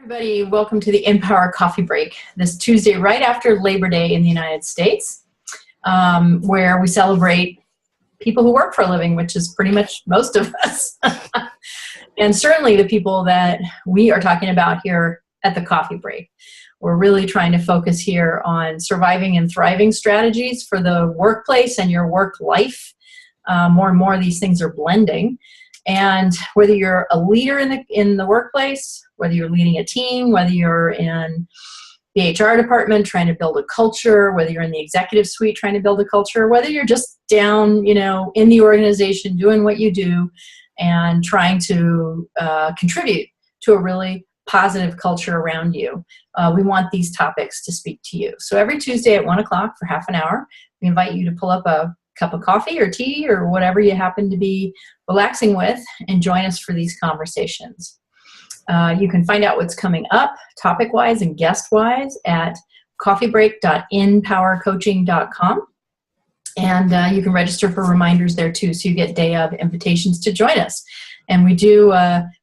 Everybody, welcome to the InPower Coffee Break this Tuesday, right after Labor Day in the United States, where we celebrate people who work for a living, which is pretty much most of us. And certainly the people that we are talking about here at the Coffee Break. We're really trying to focus here on surviving and thriving strategies for the workplace and your work life. More and more these things are blending. And whether you're a leader in the workplace, whether you're leading a team, whether you're in the HR department trying to build a culture, whether you're in the executive suite trying to build a culture, whether you're just down, in the organization doing what you do and trying to contribute to a really positive culture around you. We want these topics to speak to you. So every Tuesday at 1 o'clock for half an hour, we invite you to pull up a cup of coffee or tea or whatever you happen to be relaxing with and join us for these conversations. You can find out what's coming up topic-wise and guest-wise at coffeebreak.InPowerCoaching.com. And you can register for reminders there too, so you get day of invitations to join us. And we do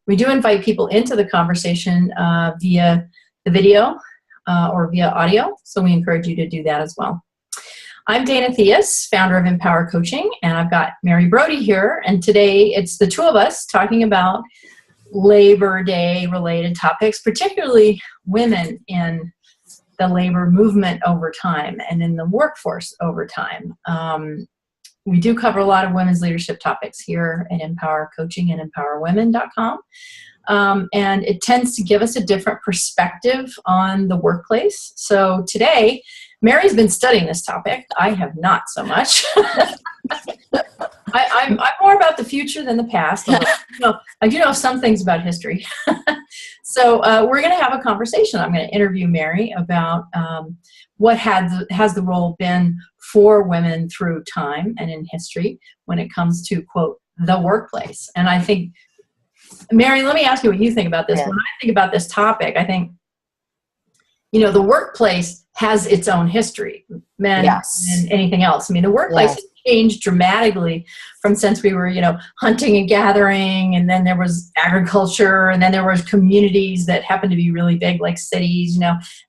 invite people into the conversation via the video or via audio, so we encourage you to do that as well. I'm Dana Theus, founder of InPower Coaching, and I've got Mary Brodie here, and today it's the two of us talking about Labor Day related topics, particularly women in the labor movement over time and in the workforce over time. We do cover a lot of women's leadership topics here at InPower Coaching and InPowerWomen.com. And it tends to give us a different perspective on the workplace. So today, Mary's been studying this topic. I have not so much. I'm more about the future than the past. I do know some things about history. So we're going to have a conversation. I'm going to interview Mary about what has the role been for women through time and in history when it comes to, quote, the workplace. And I think, Mary, let me ask you what you think about this. Yeah. When I think about this topic, I think, the workplace has its own history, men and anything else. I mean, the workplace has changed dramatically from since we were, hunting and gathering, and then there was agriculture, and then there was communities that happened to be really big, like cities,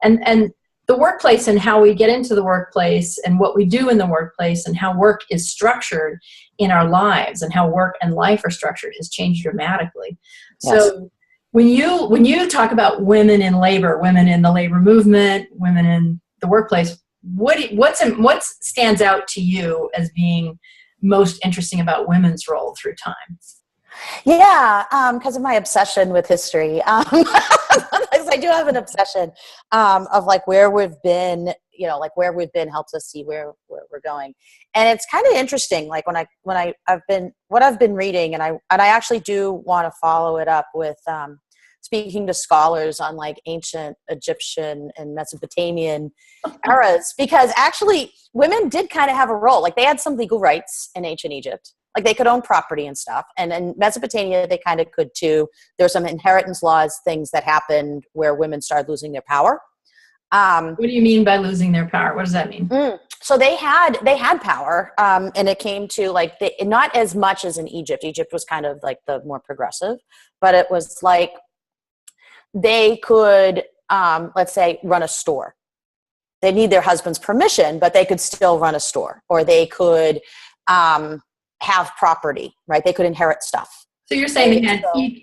and the workplace and how we get into the workplace and what we do in the workplace and how work is structured in our lives and how work and life are structured has changed dramatically. Yes. So when you talk about women in labor, women in the labor movement, women in the workplace, what stands out to you as being most interesting about women's role through time? Yeah, because of my obsession with history. I do have an obsession of where we've been. Where we've been helps us see where we're going, and it's kind of interesting. I've been reading, and I actually do want to follow it up with speaking to scholars on ancient Egyptian and Mesopotamian eras, because actually women did kind of have a role. They had some legal rights in ancient Egypt. They could own property and stuff. And in Mesopotamia, they kind of could too. There were some inheritance laws, things that happened where women started losing their power. What do you mean by losing their power? What does that mean? So they had power, and it came to not as much as in Egypt. Egypt was kind of the more progressive, but it was they could, let's say, run a store. They need their husband's permission, but they could still run a store, or they could have property, right? They could inherit stuff. So you're saying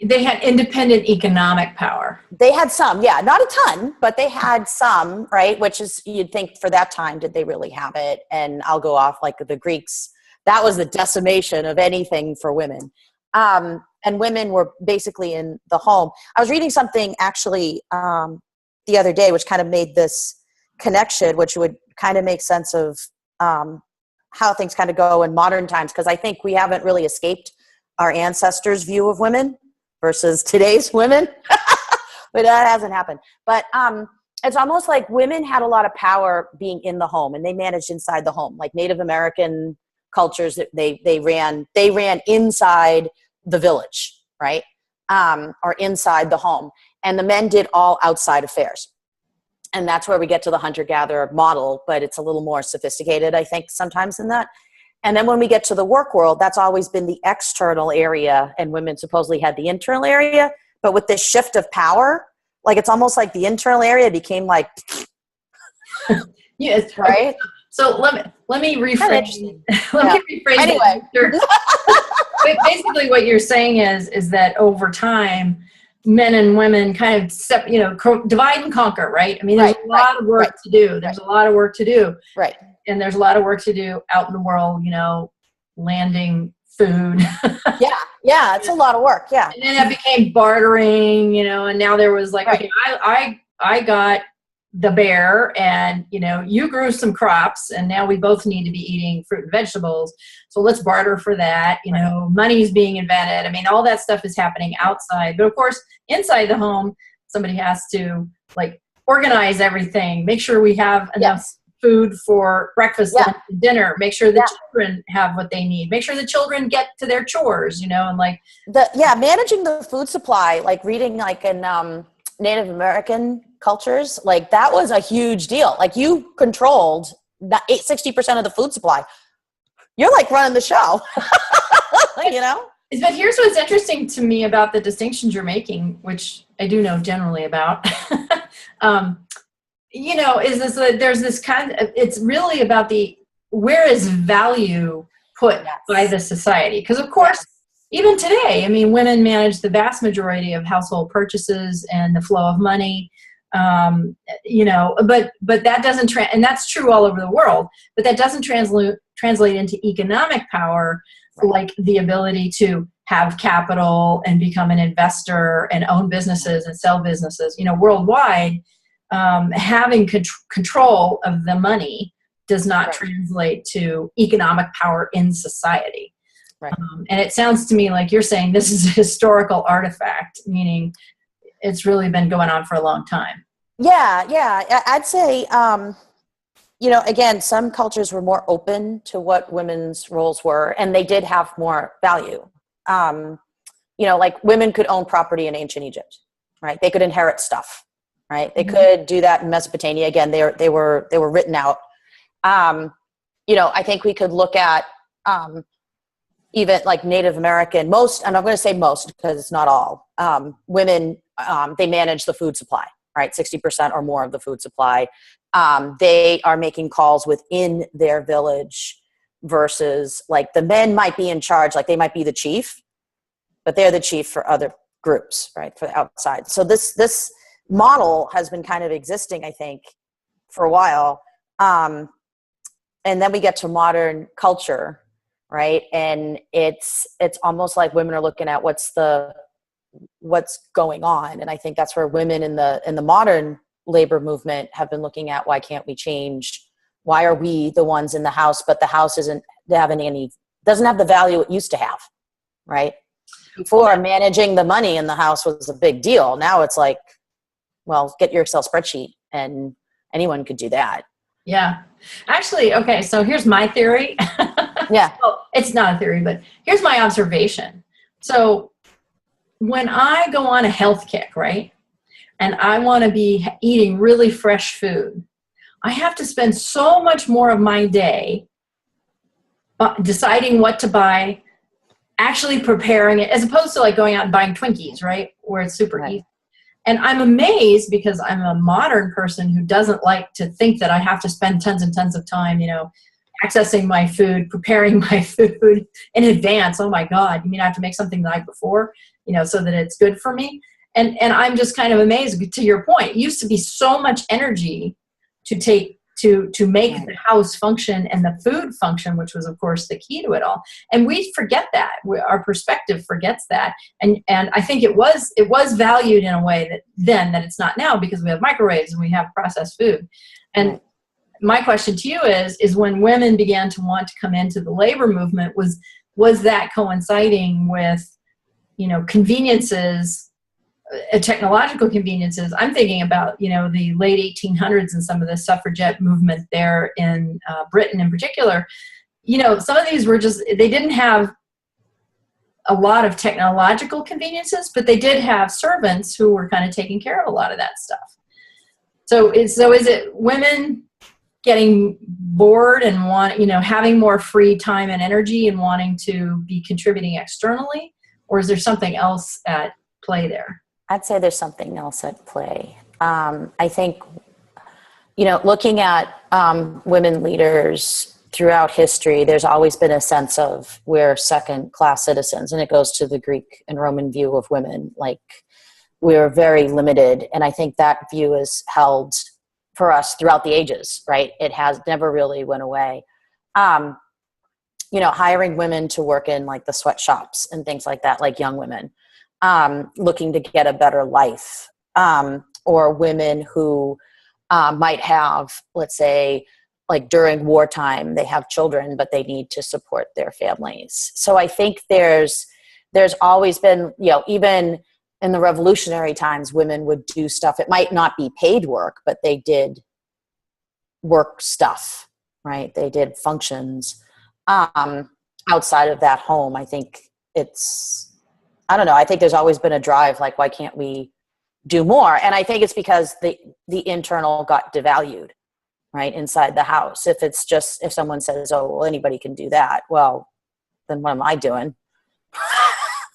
they had independent economic power. They had some, yeah, not a ton, but they had some, right? Which is, you'd think for that time, did they really have it? And I'll go off the Greeks. That was the decimation of anything for women. And women were basically in the home. I was reading something actually the other day, which kind of made this connection, which would kind of make sense of how things kind of go in modern times, because I think we haven't really escaped our ancestors' view of women versus today's women. But that hasn't happened. But it's almost like women had a lot of power being in the home, and they managed inside the home. Native American cultures, they ran inside the village, right? Or inside the home. And the men did all outside affairs. And that's where we get to the hunter-gatherer model, but it's a little more sophisticated, I think, sometimes than that. And then when we get to the work world, that's always been the external area, and women supposedly had the internal area. But with this shift of power, Like it's almost like the internal area became like, yes. right? So let me rephrase. Let me rephrase. Anyway. Basically what you're saying is that over time, men and women kind of divide and conquer, right? I mean, there's a lot of work to do. There's a lot of work to do. Right. And there's a lot of work to do out in the world, landing food. Yeah, it's a lot of work. Yeah. And then that became bartering, and now there was like, okay, I got the bear and, you grew some crops and now we both need to be eating fruit and vegetables. So let's barter for that. Money's being invented. I mean, all that stuff is happening outside, but of course, inside the home, somebody has to like organize everything, make sure we have enough food for breakfast, lunch, and dinner, make sure the children have what they need, make sure the children get to their chores, and like managing the food supply, like reading like in Native American cultures, like that was a huge deal. Like you controlled 60% of the food supply. You're like running the show. But here's what's interesting to me about the distinctions you're making, which I do know generally about. Is this there's this kind of, it's really about where is value put by the society? Because of course, even today, I mean, women manage the vast majority of household purchases and the flow of money. But that doesn't and that's true all over the world, but that doesn't translate into economic power, like the ability to have capital and become an investor and own businesses and sell businesses, worldwide. Having control of the money does not translate to economic power in society. Right. And it sounds to me like you're saying this is a historical artifact, meaning it's really been going on for a long time. Yeah. I'd say, again, some cultures were more open to what women's roles were, and they did have more value. Like women could own property in ancient Egypt, right? They could inherit stuff. Right. They could do that in Mesopotamia. Again, they were written out. I think we could look at even like Native American, and I'm going to say most because it's not all, women, they manage the food supply, right? 60% or more of the food supply. They are making calls within their village versus like the men might be in charge, like they might be the chief, but they're the chief for other groups, right? For the outside. So this model has been kind of existing, I think, for a while. And then we get to modern culture, right? And it's almost like women are looking at what's going on. And I think that's where women in the modern labor movement have been looking at, why can't we change? Why are we the ones in the house, but the house doesn't have the value it used to have, right? Before, managing the money in the house was a big deal. Now it's like, well, get your Excel spreadsheet and anyone could do that. Yeah. Actually, okay, so here's my theory. Yeah. Well, it's not a theory, but here's my observation. So when I go on a health kick, right, and I want to be eating really fresh food, I have to spend so much more of my day deciding what to buy, actually preparing it, as opposed to like going out and buying Twinkies, right, where it's super easy. And I'm amazed because I'm a modern person who doesn't like to think that I have to spend tons and tons of time, accessing my food, preparing my food in advance. Oh my God, you mean I have to make something the night before, so that it's good for me? And I'm just kind of amazed. To your point, it used to be so much energy to make the house function and the food function, which was of course the key to it all. And we forget that. Our perspective forgets that. And I think it was valued in a way that it's not now, because we have microwaves and we have processed food. And my question to you is when women began to want to come into the labor movement, was that coinciding with, conveniences, technological conveniences? I'm thinking about, the late 1800s and some of the suffragette movement there in Britain in particular. Some of these were they didn't have a lot of technological conveniences, but they did have servants who were kind of taking care of a lot of that stuff. So is it women getting bored and having more free time and energy and wanting to be contributing externally, or is there something else at play there? I'd say there's something else at play. I think, looking at women leaders throughout history, there's always been a sense of we're second-class citizens, and it goes to the Greek and Roman view of women. Like, we're very limited, and I think that view is held for us throughout the ages, right? It has never really went away. Hiring women to work in like the sweatshops and things like that, like young women, looking to get a better life, or women who might have, let's say, like during wartime, they have children, but they need to support their families. So I think there's always been, even in the revolutionary times, women would do stuff. It might not be paid work, but they did work stuff, right? They did functions outside of that home. I think I don't know. I think there's always been a drive, like, why can't we do more? And I think it's because the internal got devalued, right, inside the house. If someone says, oh, well, anybody can do that, well, then what am I doing?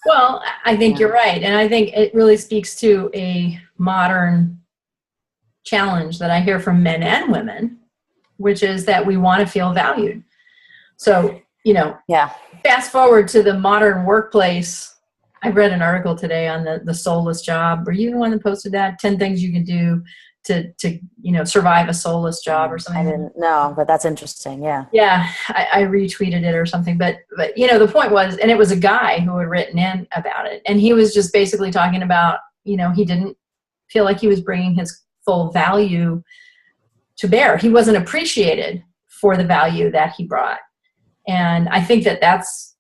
Well, I think you're right. And I think it really speaks to a modern challenge that I hear from men and women, which is that we want to feel valued. So, fast forward to the modern workplace. I read an article today on the soulless job. Were you the one that posted that? 10 things you can do to survive a soulless job or something? I didn't know, but that's interesting. Yeah. Yeah. I retweeted it or something, but the point was, and it was a guy who had written in about it. And he was just basically talking about, he didn't feel like he was bringing his full value to bear. He wasn't appreciated for the value that he brought. And I think that that's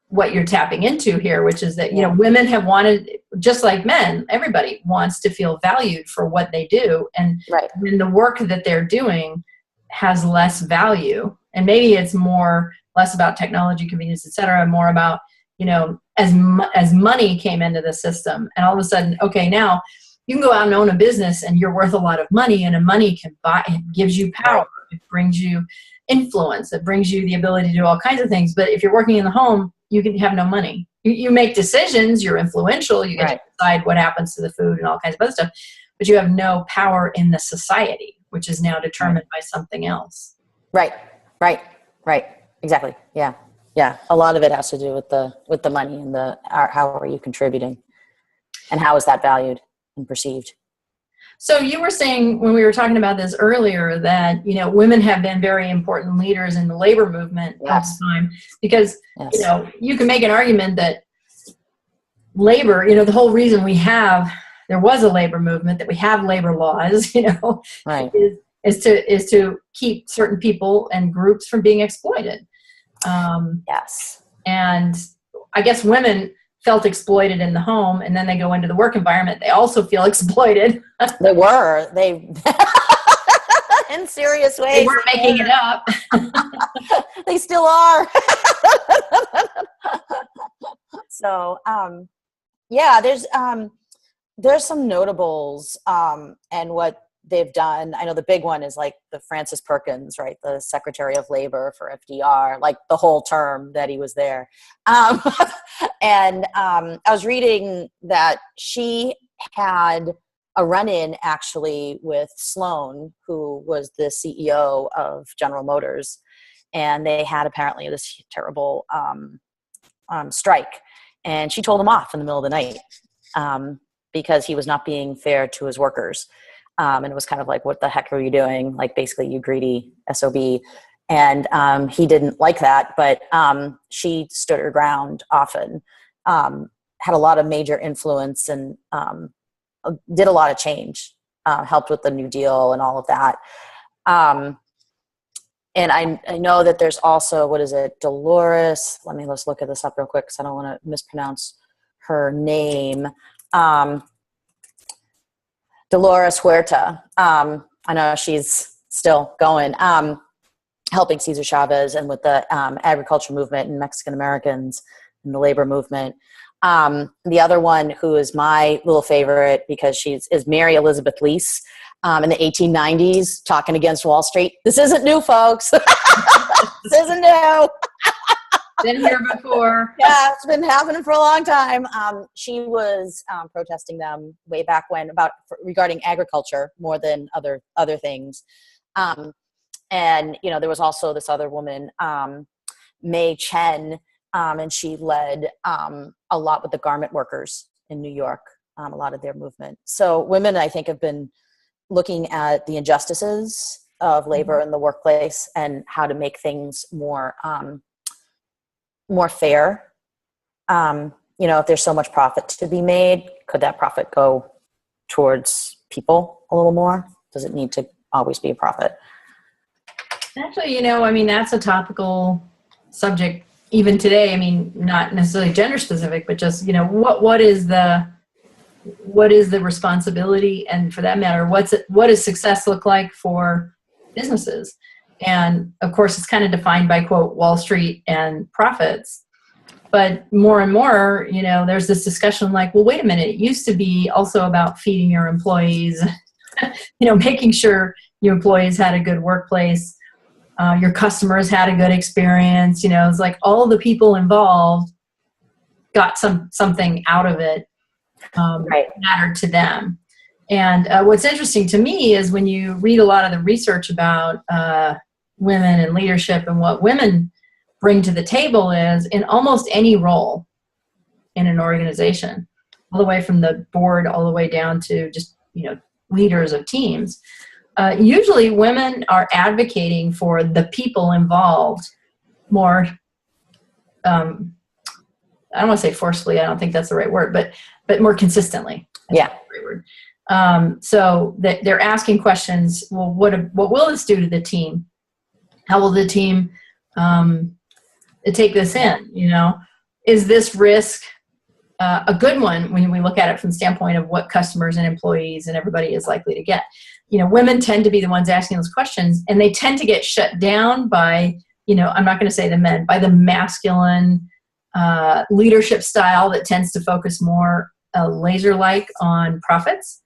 what you're tapping into here, which is that, women have wanted, just like men, everybody wants to feel valued for what they do. And when the work that they're doing has less value, and maybe it's less about technology, convenience, et cetera, more about, as money came into the system and all of a sudden, okay, now you can go out and own a business and you're worth a lot of money, and money can buy, it gives you power. It brings you influence. It brings you the ability to do all kinds of things. But if you're working in the home, you can have no money. You make decisions, you're influential, you get to decide what happens to the food and all kinds of other stuff, but you have no power in the society, which is now determined by something else. Right. Exactly. Yeah. A lot of it has to do with the money and how are you contributing, and how is that valued and perceived. So you were saying when we were talking about this earlier that, women have been very important leaders in the labor movement all the time, because, you can make an argument that labor, the whole reason there was a labor movement, that we have labor laws, is to keep certain people and groups from being exploited. And I guess women felt exploited in the home, and then they go into the work environment, they also feel exploited. They in serious ways. They weren't making it up. They still are. So, there's some notables, and what they've done. I know the big one is like the Francis Perkins, right? The Secretary of Labor for FDR, like the whole term that he was there. And I was reading that she had a run-in actually with Sloan, who was the CEO of General Motors. And they had apparently this terrible strike. And she told him off in the middle of the night because he was not being fair to his workers. And it was kind of like, what the heck are you doing? Like, basically, you greedy SOB. And he didn't like that, but she stood her ground often, had a lot of major influence, and did a lot of change, helped with the New Deal and all of that. And I know that there's also, Dolores? Let's look at this up real quick because I don't want to mispronounce her name. Dolores Huerta. I know she's still going, helping Caesar Chavez and with the agriculture movement and Mexican Americans and the labor movement. The other one who is my little favorite because is Mary Elizabeth Lease in the 1890s, talking against Wall Street. This isn't new, folks. This isn't new. Been here before. Yeah, it's been happening for a long time. She was protesting them way back when regarding agriculture more than other things. And, there was also this other woman, May Chen, and she led a lot with the garment workers in New York, a lot of their movement. So women, I think, have been looking at the injustices of labor in the workplace and how to make things more fair. If there's so much profit to be made, could that profit go towards people a little more? Does it need to always be a profit? Actually, that's a topical subject even today. Not necessarily gender specific, but just, what is the responsibility, and for that matter, what does success look like for businesses? And of course, it's kind of defined by, quote, Wall Street and profits. But more and more, there's this discussion like, well, wait a minute, it used to be also about feeding your employees, making sure your employees had a good workplace, your customers had a good experience. It's like all the people involved got something out of it, right, mattered to them. And what's interesting to me is when you read a lot of the research about women and leadership and what women bring to the table is in almost any role in an organization, all the way from the board all the way down to just, leaders of teams. Usually women are advocating for the people involved more, I don't want to say forcefully, I don't think that's the right word, but more consistently. Yeah. That's the right word. So that they're asking questions. Well, what will this do to the team? How will the team take this in? Is this risk a good one when we look at it from the standpoint of what customers and employees and everybody is likely to get? Women tend to be the ones asking those questions, and they tend to get shut down by, I'm not going to say the men, by the masculine leadership style that tends to focus more laser-like on profits.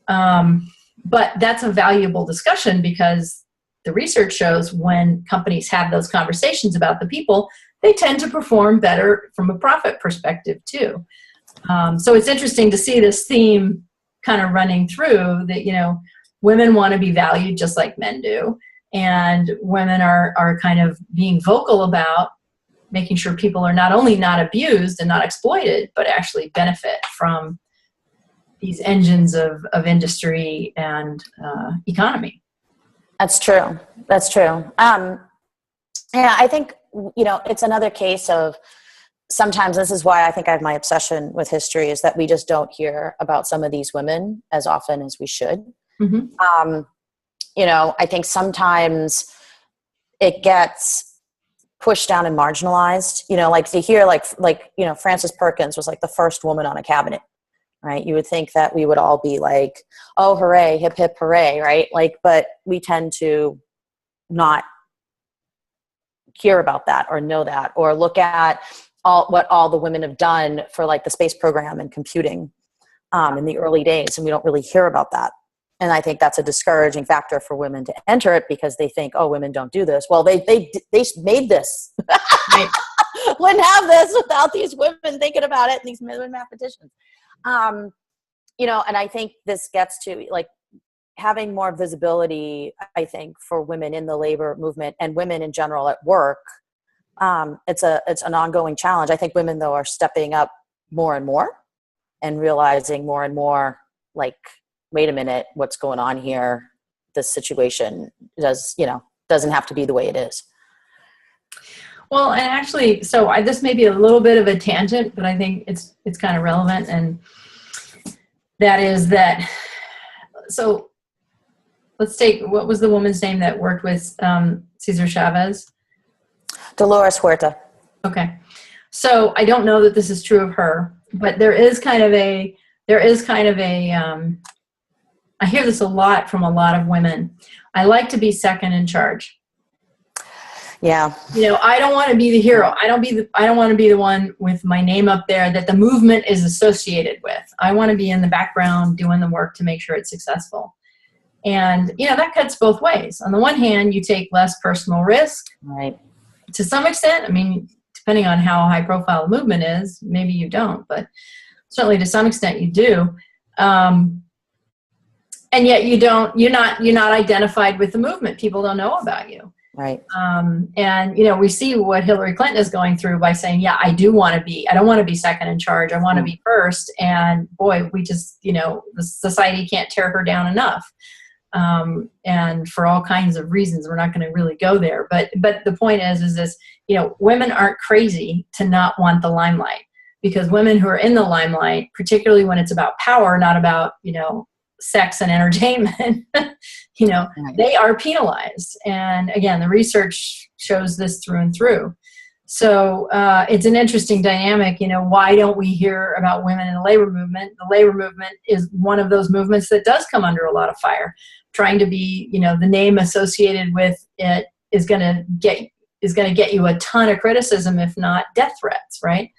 But that's a valuable discussion because the research shows when companies have those conversations about the people, they tend to perform better from a profit perspective too. So it's interesting to see this theme kind of running through that, women want to be valued just like men do. And women are kind of being vocal about making sure people are not only not abused and not exploited, but actually benefit from these engines of industry and economy. That's true. Yeah, I think, it's another case of sometimes this is why I think I have my obsession with history is that we just don't hear about some of these women as often as we should. Mm-hmm. I think sometimes it gets pushed down and marginalized, like to hear Frances Perkins was like the first woman on a cabinet, right? You would think that we would all be like, oh, hooray, hip, hip, hooray, right? But we tend to not hear about that or know that or look at what all the women have done for the space program and computing in the early days, and we don't really hear about that. And I think that's a discouraging factor for women to enter it because they think, oh, women don't do this. Well, they made this. Right. Wouldn't have this without these women thinking about it and these women mathematicians. And I think this gets to having more visibility, I think, for women in the labor movement and women in general at work. It's an ongoing challenge. I think women, though, are stepping up more and more and realizing more and more, wait a minute, what's going on here? This situation doesn't have to be the way it is. Well, and actually, this may be a little bit of a tangent, but I think it's kind of relevant, and that is that. So, let's take, what was the woman's name that worked with Caesar Chavez? Dolores Huerta. Okay, so I don't know that this is true of her, but there is kind of a. I hear this a lot from a lot of women. I like to be second in charge. Yeah. I don't want to be the hero. I don't want to be the one with my name up there that the movement is associated with. I want to be in the background doing the work to make sure it's successful. And, that cuts both ways. On the one hand, you take less personal risk. Right. To some extent, to depending on how high profile the movement is, maybe you don't, but certainly to some extent you do. And yet you're not identified with the movement. People don't know about you. Right. And, we see what Hillary Clinton is going through by saying, yeah, I don't want to be second in charge. I want to be first. And boy, we just, the society can't tear her down enough. And for all kinds of reasons, we're not going to really go there. But the point is this, women aren't crazy to not want the limelight, because women who are in the limelight, particularly when it's about power, not about, sex and entertainment, they are penalized. And again, the research shows this through and through. So it's an interesting dynamic. Why don't we hear about women in the labor movement? The labor movement is one of those movements that does come under a lot of fire. Trying to be, the name associated with it is going to get you a ton of criticism, if not death threats, right?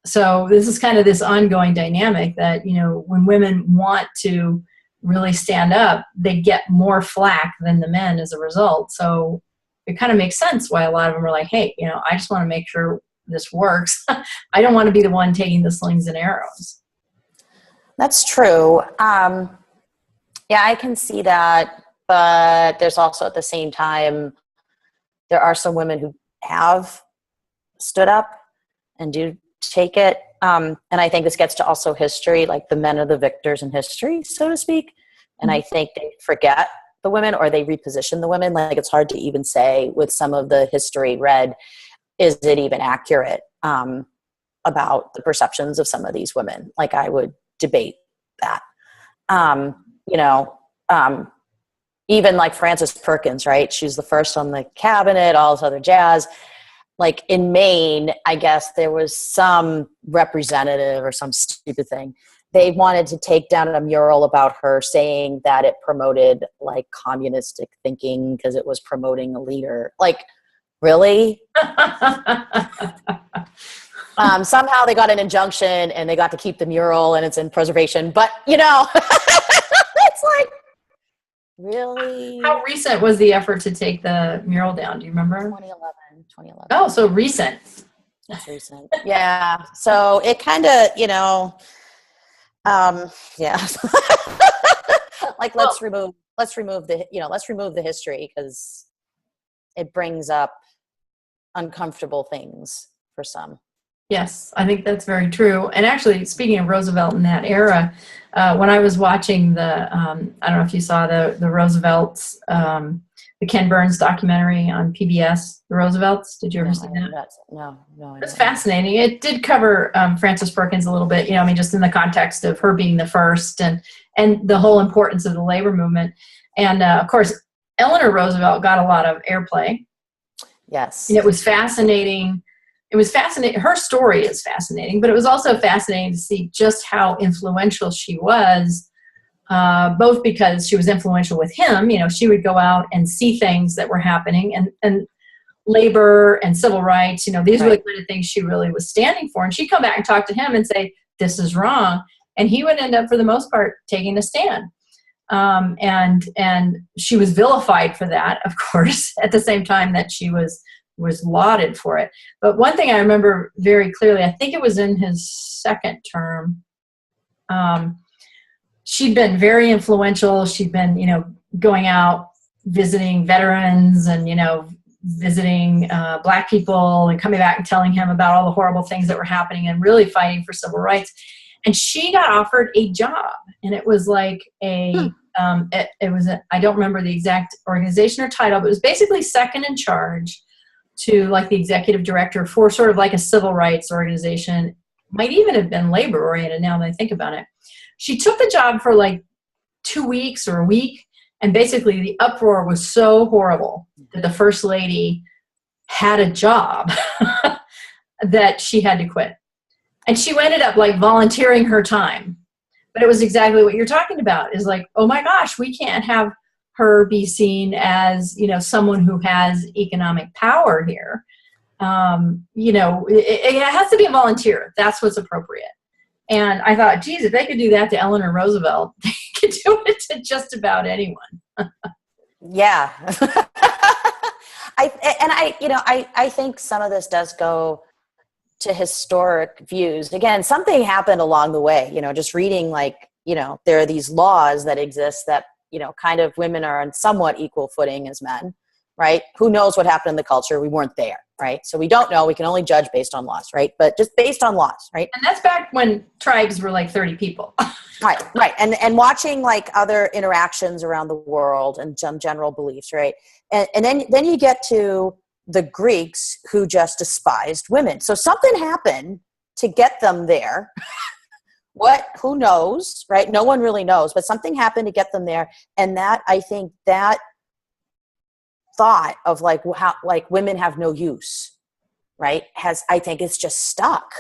So this is kind of this ongoing dynamic that, when women want to really stand up, they get more flack than the men as a result. So it kind of makes sense why a lot of them are like, hey, I just want to make sure this works. I don't want to be the one taking the slings and arrows. That's true. Yeah, I can see that. But there's also at the same time, there are some women who have stood up and do take it. And I think this gets to also history, like the men are the victors in history, so to speak. And I think they forget the women, or they reposition the women. Like, it's hard to even say with some of the history read, is it even accurate about the perceptions of some of these women? Like, I would debate that. Even like Frances Perkins, right? She was the first on the cabinet, all this other jazz. Like in Maine, I guess there was some representative or some stupid thing. They wanted to take down a mural about her saying that it promoted like communistic thinking because it was promoting a leader. Like, really? Somehow they got an injunction and they got to keep the mural and it's in preservation. But, it's like, really? How recent was the effort to take the mural down? Do you remember? 2011. Oh, so recent. That's recent. Yeah. So it kind of, yeah. Like, let's remove the history, because it brings up uncomfortable things for some. Yes, I think that's very true. And actually, speaking of Roosevelt in that era, when I was watching I don't know if you saw the Roosevelts, the Ken Burns documentary on PBS, The Roosevelts. Did you ever see that? No. It's fascinating. It did cover Frances Perkins a little bit, just in the context of her being the first and the whole importance of the labor movement. And of course, Eleanor Roosevelt got a lot of airplay. Yes. And it was fascinating. Her story is fascinating, but it was also fascinating to see just how influential she was, both because she was influential with him. She would go out and see things that were happening, and labor and civil rights, these were the kind of things she really was standing for. And she'd come back and talk to him and say, this is wrong. And he would end up, for the most part, taking a stand. And she was vilified for that, of course, at the same time that she was lauded for it. But one thing I remember very clearly, I think it was in his second term, she'd been very influential. She'd been, going out, visiting veterans and, visiting Black people and coming back and telling him about all the horrible things that were happening and really fighting for civil rights. And she got offered a job, and it was like I don't remember the exact organization or title, but it was basically second in charge to like the executive director for sort of like a civil rights organization. Might even have been labor oriented now that I think about it. She took the job for like 2 weeks or a week, and basically the uproar was so horrible that the first lady had a job that she had to quit. And she ended up like volunteering her time. But it was exactly what you're talking about, is like, oh my gosh, we can't have her be seen as, someone who has economic power here. It has to be a volunteer. That's what's appropriate. And I thought, geez, if they could do that to Eleanor Roosevelt, they could do it to just about anyone. Yeah. I think some of this does go to historic views. Again, something happened along the way, just reading there are these laws that exist that, kind of women are on somewhat equal footing as men, right? Who knows what happened in the culture? We weren't there, right? So we don't know. We can only judge based on laws, right? But just based on laws, right? And that's back when tribes were like 30 people. Right. And watching other interactions around the world and some general beliefs, right? And then you get to the Greeks who just despised women. So something happened to get them there. Who knows, right? No one really knows, but something happened to get them there. And that, I think that thought of how women have no use, right? I think it's just stuck.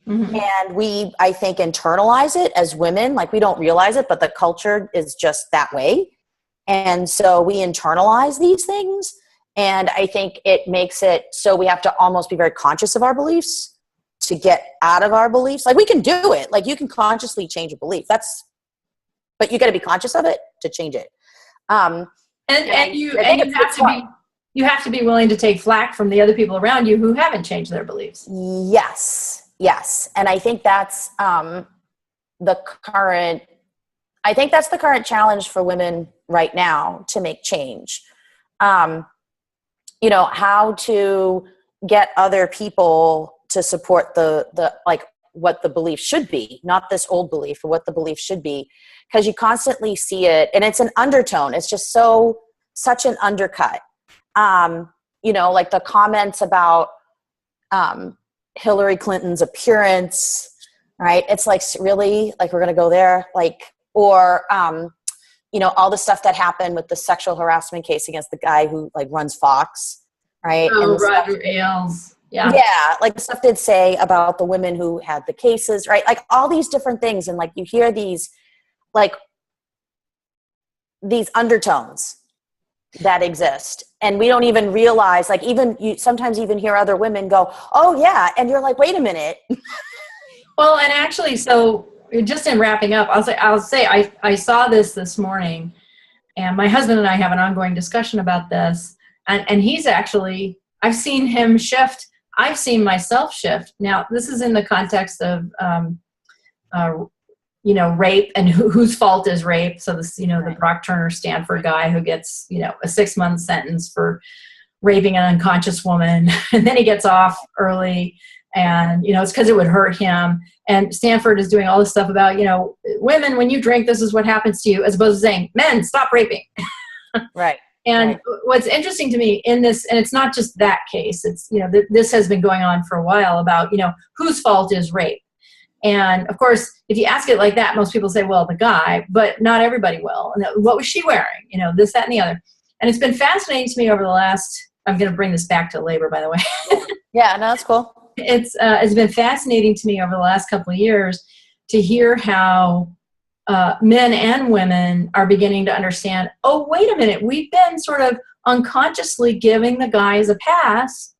Mm-hmm. And we, I think, internalize it as women. We don't realize it, but the culture is just that way. And so we internalize these things. And I think it makes it so we have to almost be very conscious of our beliefs to get out of our beliefs. We can do it. You can consciously change a belief. But you got to be conscious of it to change it. You have to be willing to take flack from the other people around you who haven't changed their beliefs. Yes. And I think that's the current challenge for women right now to make change. How to get other people to support the what the belief should be, not this old belief, but what the belief should be, because you constantly see it, and it's an undertone. It's just such an undercut. The comments about Hillary Clinton's appearance, right? It's really we're going to go there, or all the stuff that happened with the sexual harassment case against the guy who runs Fox, right? Oh, Roger Ailes. Yeah. Yeah. The stuff they'd say about the women who had the cases, right? All these different things. And you hear these undertones that exist. And we don't even realize, you sometimes even hear other women go, oh yeah. And you're wait a minute. Well, and actually, so just in wrapping up, I'll say I saw this morning, and my husband and I have an ongoing discussion about this. And he's actually, I've seen him shift. I've seen myself shift. Now, this is in the context of, rape and whose fault is rape. So this, right. The Brock Turner Stanford guy who gets, a 6-month sentence for raping an unconscious woman. And then he gets off early, and, it's because it would hurt him. And Stanford is doing all this stuff about, women, when you drink, this is what happens to you, as opposed to saying, men, stop raping. Right. And what's interesting to me in this, and it's not just that case, it's, this has been going on for a while about, whose fault is rape. And of course, if you ask it like that, most people say, well, the guy, but not everybody will. And what was she wearing? This, that, and the other. And it's been fascinating to me over the last, I'm going to bring this back to labor, by the way. Yeah, no, that's cool. It's been fascinating to me over the last couple of years to hear how men and women are beginning to understand, oh, wait a minute, we've been sort of unconsciously giving the guys a pass,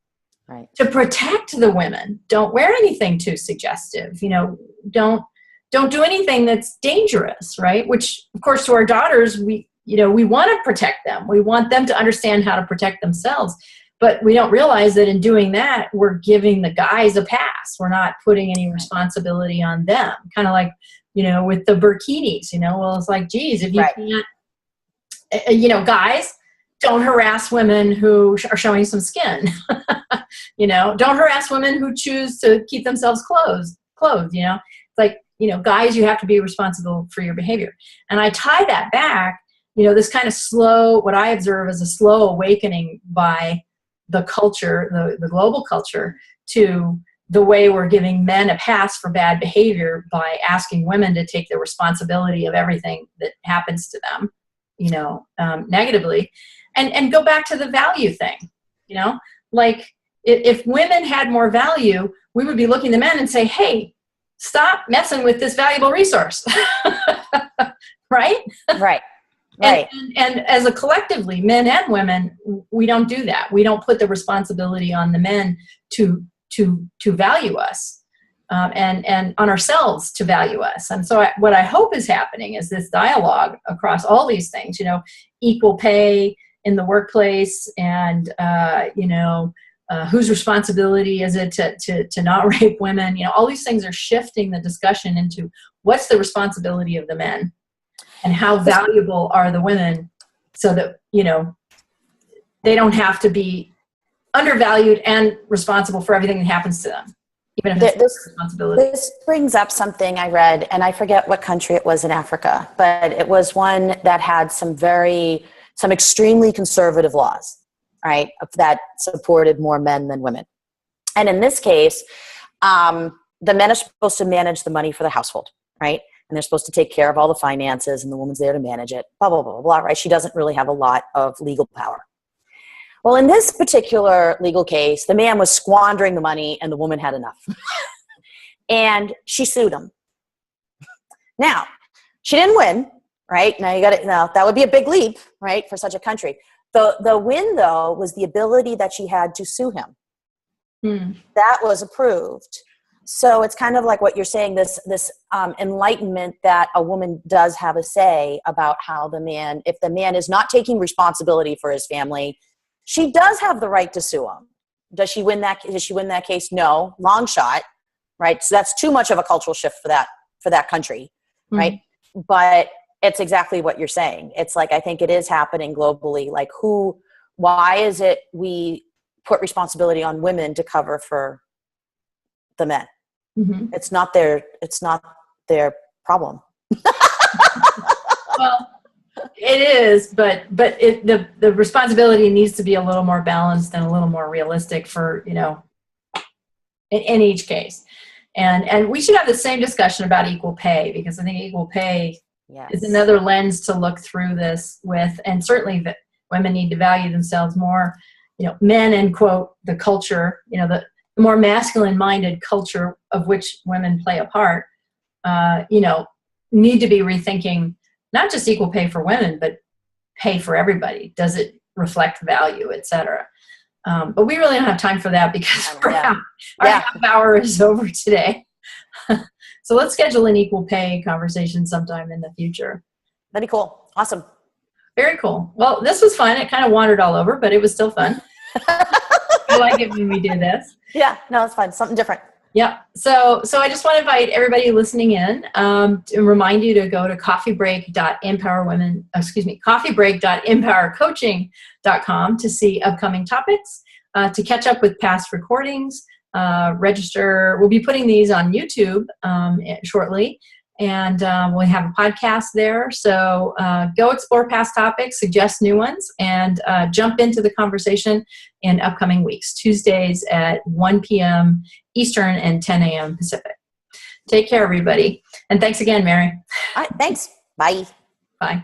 right, to protect the women. Don't wear anything too suggestive, don't do anything that's dangerous, right? Which, of course, to our daughters, we want to protect them. We want them to understand how to protect themselves. But we don't realize that in doing that, we're giving the guys a pass. We're not putting any responsibility on them. Kind of like, with the burkinis, well, it's geez, if you can't, guys, don't harass women who are showing some skin. Don't harass women who choose to keep themselves clothed. It's guys, you have to be responsible for your behavior. And I tie that back, this kind of slow, what I observe as a slow awakening by the culture, the global culture, to the way we're giving men a pass for bad behavior by asking women to take the responsibility of everything that happens to them, negatively, and go back to the value thing, if women had more value, we would be looking to men and say, hey, stop messing with this valuable resource. Right? Right. Right. And as a collectively, men and women, we don't do that. We don't put the responsibility on the men to value us, and on ourselves to value us. And so what I hope is happening is this dialogue across all these things, equal pay, in the workplace, and whose responsibility is it to not rape women? All these things are shifting the discussion into what's the responsibility of the men, and how valuable are the women, so that they don't have to be undervalued and responsible for everything that happens to them, even if it's their responsibility. This brings up something I read, and I forget what country it was in Africa, but it was one that had some extremely conservative laws, right, that supported more men than women. And in this case, the men are supposed to manage the money for the household, right? And they're supposed to take care of all the finances, and the woman's there to manage it, blah, blah, blah, blah, blah, right? She doesn't really have a lot of legal power. Well, in this particular legal case, the man was squandering the money and the woman had enough. And she sued him. Now, she didn't win, right? Now that would be a big leap, right, for such a country. The win, though, was the ability that she had to sue him. That was approved. So it's kind of like what you're saying, this enlightenment that a woman does have a say about how if the man is not taking responsibility for his family, she does have the right to sue him. Does she win that case? No, long shot, right? So that's too much of a cultural shift for that country, right? But it's exactly what you're saying. It's like, I think it is happening globally. Like, why is it we put responsibility on women to cover for the men? It's not their problem. Well, it is, but the responsibility needs to be a little more balanced and a little more realistic for, in each case. And we should have the same discussion about equal pay, because I think equal pay is another lens to look through this with, and certainly that women need to value themselves more. Men and quote the culture, the more masculine-minded culture of which women play a part, need to be rethinking not just equal pay for women, but pay for everybody. Does it reflect value, et cetera? But we really don't have time for that, because our half hour is over today. So let's schedule an equal pay conversation sometime in the future. That'd be cool. Awesome. Very cool. Well, this was fun. It kind of wandered all over, but it was still fun. I like it when we do this. Yeah, no, it's fun. Something different. Yeah. So I just want to invite everybody listening in to remind you to go to coffeebreak.InPowerCoaching.com to see upcoming topics, to catch up with past recordings, register. We'll be putting these on YouTube shortly, and we'll have a podcast there. So go explore past topics, suggest new ones, and jump into the conversation in upcoming weeks, Tuesdays at 1 p.m. Eastern and 10 a.m. Pacific. Take care, everybody. And thanks again, Mary. All right, thanks. Bye. Bye.